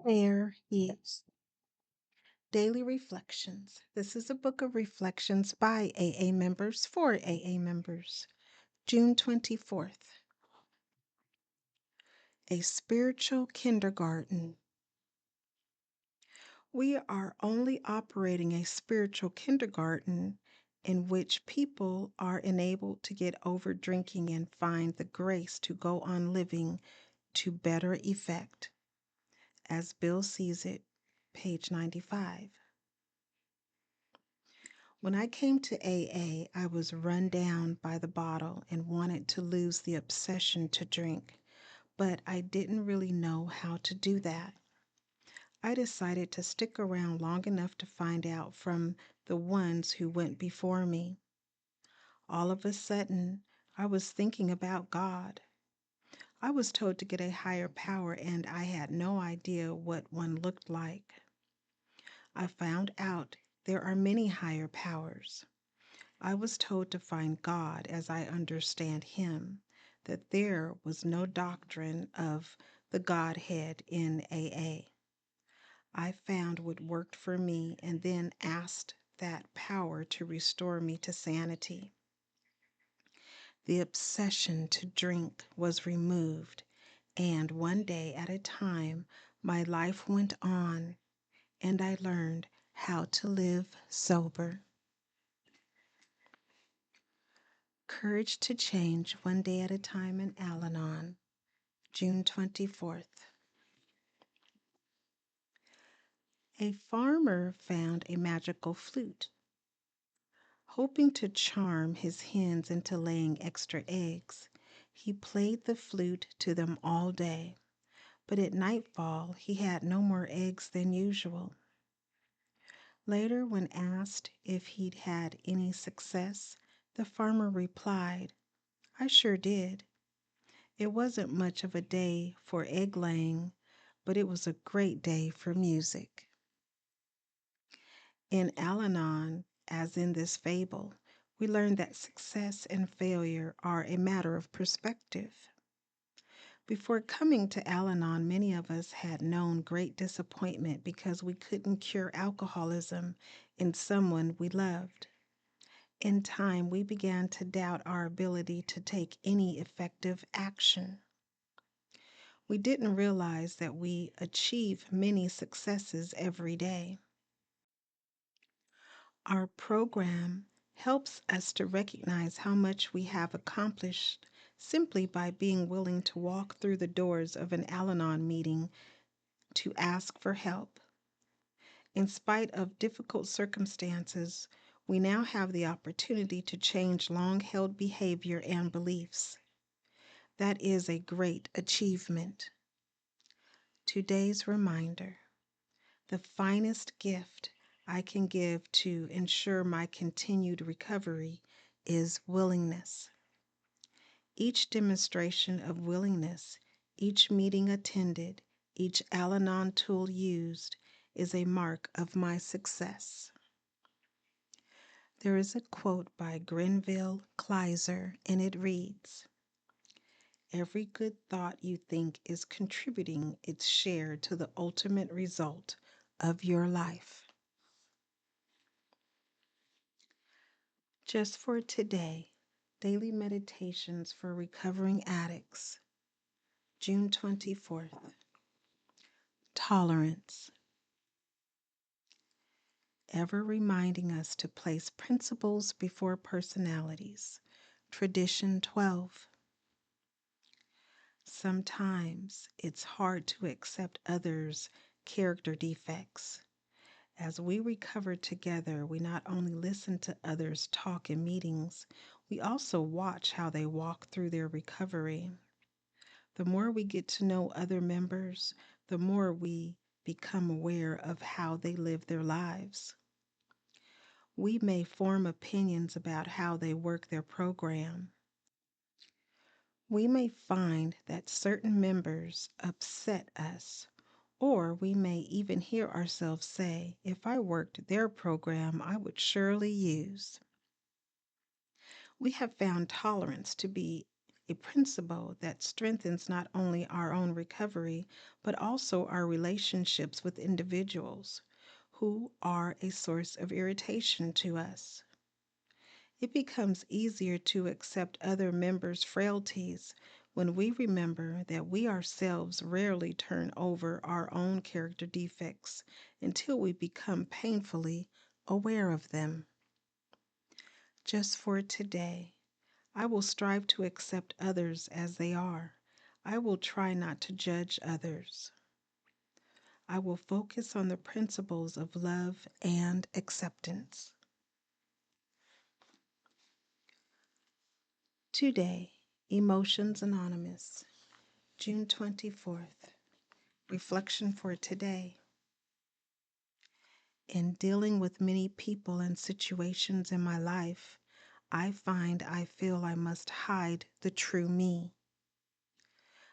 There he is. Daily Reflections. This is a book of reflections by AA members for AA members. June 24th. A Spiritual Kindergarten. We are only operating a spiritual kindergarten in which people are enabled to get over drinking and find the grace to go on living to better effect. As Bill sees it, page 95. When I came to AA, I was run down by the bottle and wanted to lose the obsession to drink, but I didn't really know how to do that. I decided to stick around long enough to find out from the ones who went before me. All of a sudden, I was thinking about God. I was told to get a higher power, and I had no idea what one looked like. I found out there are many higher powers. I was told to find God as I understand Him, that there was no doctrine of the Godhead in AA. I found what worked for me and then asked that power to restore me to sanity. The obsession to drink was removed, and one day at a time, my life went on, and I learned how to live sober. Courage to Change One Day at a Time in Al-Anon, June 24th. A farmer found a magical flute. Hoping to charm his hens into laying extra eggs, he played the flute to them all day, but at nightfall he had no more eggs than usual. Later, when asked if he'd had any success, the farmer replied, "I sure did. It wasn't much of a day for egg laying, but it was a great day for music." In Al-Anon, as in this fable, we learn that success and failure are a matter of perspective. Before coming to Al-Anon, many of us had known great disappointment because we couldn't cure alcoholism in someone we loved. In time, we began to doubt our ability to take any effective action. We didn't realize that we achieve many successes every day. Our program helps us to recognize how much we have accomplished simply by being willing to walk through the doors of an Al-Anon meeting to ask for help. In spite of difficult circumstances, we now have the opportunity to change long-held behavior and beliefs. That is a great achievement. Today's reminder: the finest gift I can give to ensure my continued recovery is willingness. Each demonstration of willingness, each meeting attended, each Al-Anon tool used is a mark of my success. There is a quote by Grenville Kleiser, and it reads, "Every good thought you think is contributing its share to the ultimate result of your life." Just for today, Daily Meditations for Recovering Addicts, June 24th. Tolerance. Ever reminding us to place principles before personalities. Tradition 12. Sometimes it's hard to accept others' character defects. As we recover together, we not only listen to others talk in meetings, we also watch how they walk through their recovery. The more we get to know other members, the more we become aware of how they live their lives. We may form opinions about how they work their program. We may find that certain members upset us, or we may even hear ourselves say, "If I worked their program, I would surely use." We have found tolerance to be a principle that strengthens not only our own recovery, but also our relationships with individuals who are a source of irritation to us. It becomes easier to accept other members' frailties when we remember that we ourselves rarely turn over our own character defects until we become painfully aware of them. Just for today, I will strive to accept others as they are. I will try not to judge others. I will focus on the principles of love and acceptance. Today, Emotions Anonymous, June 24th. Reflection for today. In dealing with many people and situations in my life, I find I feel I must hide the true me.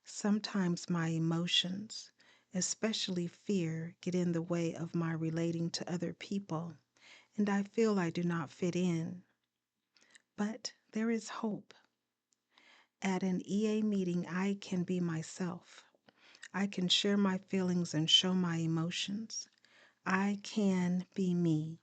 Sometimes my emotions, especially fear, get in the way of my relating to other people, and I feel I do not fit in. But there is hope. At an EA meeting, I can be myself. I can share my feelings and show my emotions. I can be me.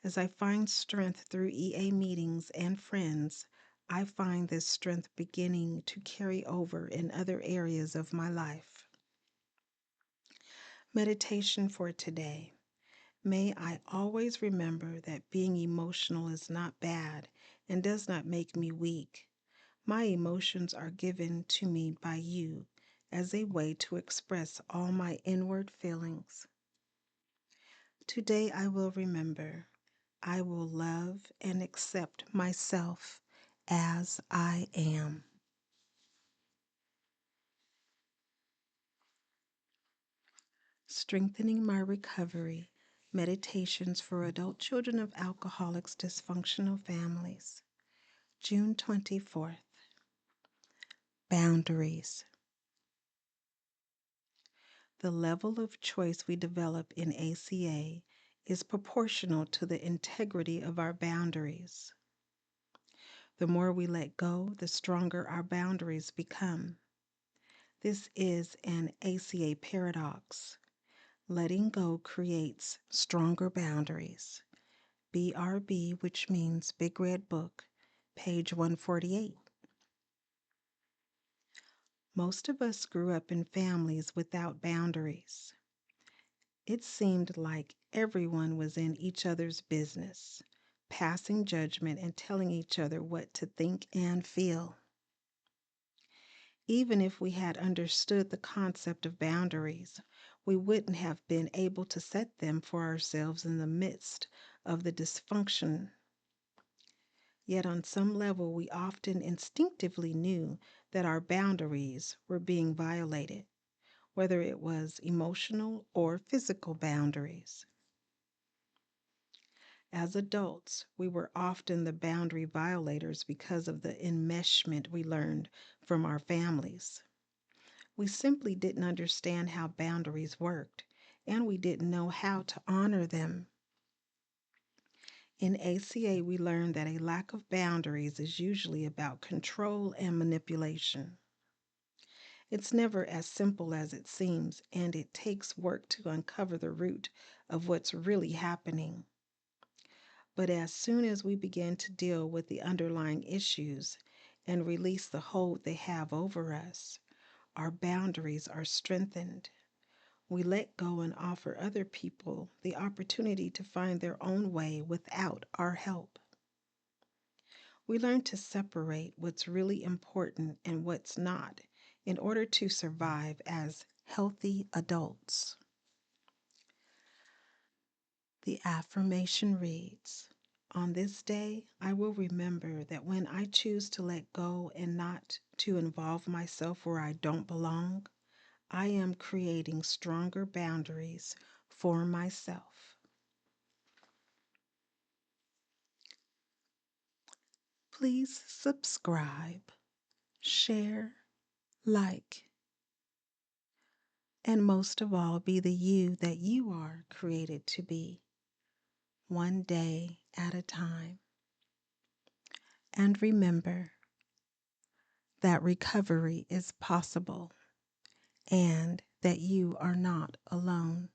As I find strength through EA meetings and friends, I find this strength beginning to carry over in other areas of my life. Meditation for today. May I always remember that being emotional is not bad and does not make me weak. My emotions are given to me by you as a way to express all my inward feelings. Today I will remember, I will love and accept myself as I am. Strengthening my recovery. Meditations for adult children of alcoholics, dysfunctional families. June 24th. Boundaries. The level of choice we develop in ACA is proportional to the integrity of our boundaries. The more we let go, the stronger our boundaries become. This is an ACA paradox. Letting go creates stronger boundaries. BRB, which means Big Red Book, page 148. Most of us grew up in families without boundaries. It seemed like everyone was in each other's business, passing judgment and telling each other what to think and feel. Even if we had understood the concept of boundaries, we wouldn't have been able to set them for ourselves in the midst of the dysfunction. Yet on some level, we often instinctively knew that our boundaries were being violated, whether it was emotional or physical boundaries. As adults, we were often the boundary violators because of the enmeshment we learned from our families. We simply didn't understand how boundaries worked, and we didn't know how to honor them. In ACA, we learned that a lack of boundaries is usually about control and manipulation. It's never as simple as it seems, and it takes work to uncover the root of what's really happening. But as soon as we begin to deal with the underlying issues and release the hold they have over us, our boundaries are strengthened. We let go and offer other people the opportunity to find their own way without our help. We learn to separate what's really important and what's not in order to survive as healthy adults. The affirmation reads, "On this day, I will remember that when I choose to let go and not to involve myself where I don't belong, I am creating stronger boundaries for myself." Please subscribe, share, like, and most of all, be the you that you are created to be, one day at a time. And remember, that recovery is possible and that you are not alone.